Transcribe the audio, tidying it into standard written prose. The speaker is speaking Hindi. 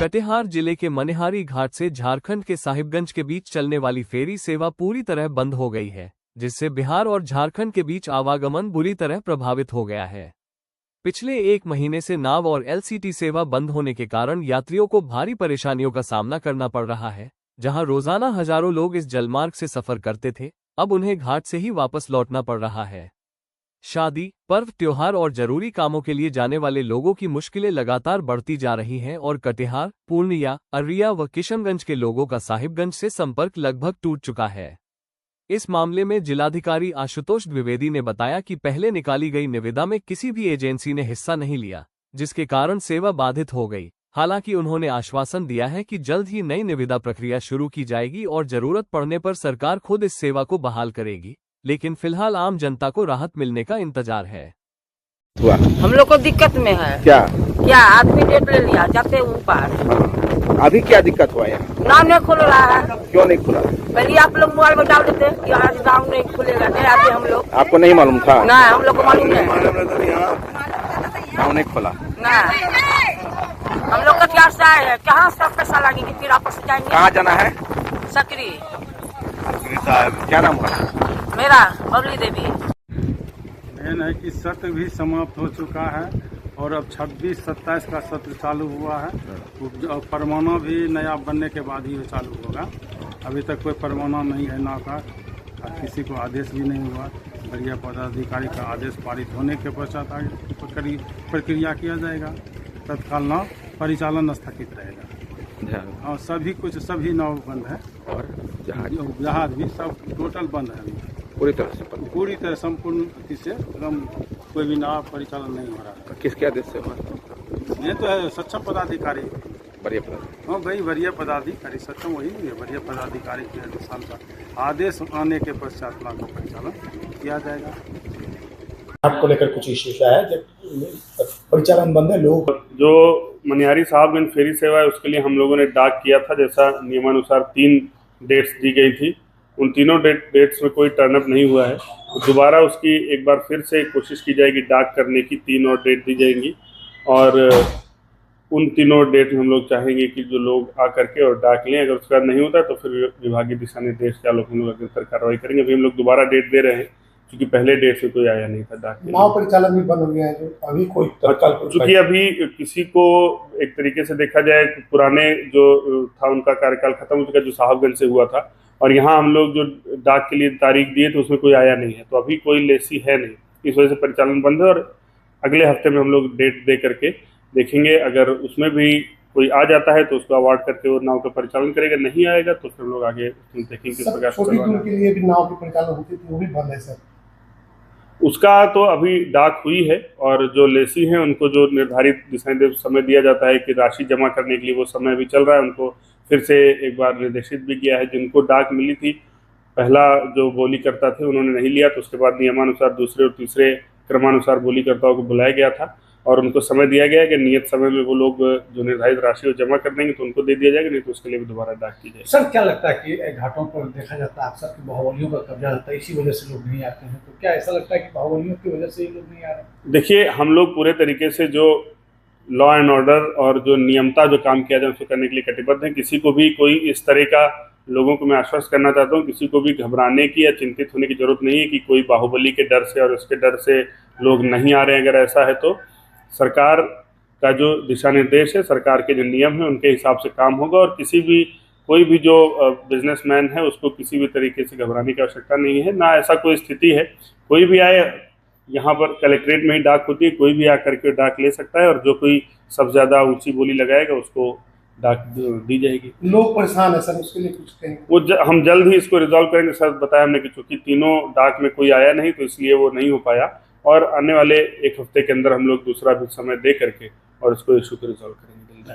कटिहार जिले के मनिहारी घाट से झारखंड के साहिबगंज के बीच चलने वाली फेरी सेवा पूरी तरह बंद हो गई है, जिससे बिहार और झारखंड के बीच आवागमन बुरी तरह प्रभावित हो गया है। पिछले 1 महीने से नाव और एलसीटी सेवा बंद होने के कारण यात्रियों को भारी परेशानियों का सामना करना पड़ रहा है। जहां रोजाना हजारों लोग इस जलमार्ग से सफर करते थे, अब उन्हें घाट से ही वापस लौटना पड़ रहा है। शादी, पर्व, त्योहार और जरूरी कामों के लिए जाने वाले लोगों की मुश्किलें लगातार बढ़ती जा रही हैं और कटिहार, पूर्णिया, अररिया व किशनगंज के लोगों का साहिबगंज से संपर्क लगभग टूट चुका है। इस मामले में जिलाधिकारी आशुतोष द्विवेदी ने बताया कि पहले निकाली गई निविदा में किसी भी एजेंसी ने हिस्सा नहीं लिया, जिसके कारण सेवा बाधित हो गई। हालांकि उन्होंने आश्वासन दिया है कि जल्द ही नई निविदा प्रक्रिया शुरू की जाएगी और जरूरत पड़ने पर सरकार खुद इस सेवा को बहाल करेगी, लेकिन फिलहाल आम जनता को राहत मिलने का इंतजार है। हम लोग को दिक्कत में है। क्या आदमी डेट ले लिया जाते ऊपर। अभी क्या दिक्कत हुआ यहाँ? नाम नहीं खुल रहा है। क्यों नहीं खुला? पहले आप लोग मोबाइल में डाल देते कि आज नाम नहीं खुलेगा, नहीं आते हम लोग। आपको नहीं मालूम था? ना, हम लोग को मालूम नहीं। नाम नहीं खुला ना, हम लोग का क्या से आए हैं, कहाँ से पैसा लगेगी, फिर आपस जाएंगे। कहाँ जाना है? सकरी। क्या नाम हुआ? मेरा बबली देवी। मेन है कि सत्र भी समाप्त हो चुका है और अब 26-27 का सत्र चालू हुआ है और परवाना भी नया बनने के बाद ही चालू होगा। अभी तक कोई परवाना नहीं है नाव का, किसी को आदेश भी नहीं हुआ। वरीय पदाधिकारी का आदेश पारित होने के पश्चात आगे प्रक्रिया किया जाएगा। तत्काल नाव परिचालन स्थगित रहेगा और सभी नाव बंद है और जहाज भी सब टोटल बंद है। पूरी तरह संपूर्ण से एकदम कोई भी नाव परिचालन नहीं हो रहा है। किसके आदेश से हुआ? ये तो है सक्षम पदाधिकारी। वरीय पदाधिकारी। हाँ भाई, वरीय पदाधिकारी सक्षम वही है। वरीय पदाधिकारी के अनुसार का आदेश आने के पश्चात नाव का परिचालन किया जाएगा। आपको लेकर कुछ इश्यूज है जब परिचालन बंद है, लोग जो मनिहारी साहिबगंज फेरी सेवा है उसके लिए हम लोगों ने डाक किया था। जैसा नियमानुसार 3 डेट्स दी गई थी, उन तीनों डेट्स में कोई टर्नअप नहीं हुआ है। तो दोबारा उसकी एक बार फिर से कोशिश की जाएगी डाक करने की। 3 और डेट दी जाएंगी और उन तीनों डेट में हम लोग चाहेंगे कि जो लोग आ करके और डाक लें। अगर उसके बाद नहीं होता तो फिर विभागीय दिशा निर्देश के आलोक में लोग कार्रवाई करेंगे। अभी हम लोग दोबारा डेट दे रहे हैं क्योंकि पहले डेट से कोई आया नहीं था डाक। नाव परिचालन भी बंद हो गया है, तो अभी कोई तत्काल चूंकि अभी किसी को एक तरीके से देखा जाए तो पुराने जो था उनका कार्यकाल खत्म हो चुका, जो साहिबगंज से हुआ था, और यहाँ हम लोग जो डाक के लिए तारीख दिए तो उसमें कोई आया नहीं है। तो अभी कोई लेसी है नहीं, इस वजह से परिचालन बंद है। और अगले हफ्ते में हम लोग डेट दे करके देखेंगे। अगर उसमें भी कोई आ जाता है तो उसको अवार्ड करके वो नाव का परिचालन करेगा, नहीं आएगा तो फिर हम लोग आगे देखेंगे किस प्रकार से करवाना है। के लिए भी नाव की परिचालन होती थी, वो भी बंद है सर। उसका तो अभी डाक हुई है और जो लेसी हैं उनको जो निर्धारित दिशा निर्देश समय दिया जाता है कि राशि जमा करने के लिए, वो समय भी चल रहा है। उनको फिर से एक बार निर्देशित भी किया है। जिनको डाक मिली थी, पहला जो बोली करता थे उन्होंने नहीं लिया, तो उसके बाद नियमानुसार दूसरे और तीसरे क्रमानुसार बोलीकर्ताओं को बुलाया गया था और उनको समय दिया गया है कि नियत समय में वो लोग जो निर्धारित राशि वो जमा कर देंगे तो उनको दे दिया जाएगा, नहीं तो उसके लिए भी दोबारा डाक की जाएगी। सर क्या लगता है कि घाटों पर देखा जाता है अक्सर कि बाहुबलियों का कब्जा रहता है, इसी वजह से लोग नहीं आते हैं, तो क्या ऐसा लगता है कि बाहुबलियों की वजह से लोग नहीं आ रहे? देखिए, हम लोग पूरे तरीके से जो लॉ एंड ऑर्डर और जो नियमता जो काम किया जाए उसको करने के लिए कटिबद्ध है। किसी को भी कोई इस तरह का, लोगों को मैं आश्वस्त करना चाहता हूँ, किसी को भी घबराने की या चिंतित होने की जरूरत नहीं है कि कोई बाहुबली के डर से और उसके डर से लोग नहीं आ रहे हैं। अगर ऐसा है तो सरकार का जो दिशा निर्देश है, सरकार के जो नियम है, उनके हिसाब से काम होगा। और कोई भी जो बिजनेसमैन है उसको किसी भी तरीके से घबराने की आवश्यकता नहीं है, ना ऐसा कोई स्थिति है। कोई भी आए, यहाँ पर कलेक्ट्रेट में ही डाक होती है, कोई भी आकर के डाक ले सकता है और जो कोई सबसे ज़्यादा ऊंची बोली लगाएगा उसको डाक दी जाएगी। लोग परेशान है सर, उसके लिए कुछ कहें? वो हम जल्द ही इसको रिजॉल्व करेंगे। सर बताया हमने कि चूँकि तीनों डाक में कोई आया नहीं तो इसलिए वो नहीं हो पाया, और आने वाले 1 हफ्ते के अंदर हम लोग दूसरा भी समय दे करके और इसको इशू को रिजॉल्व करेंगे।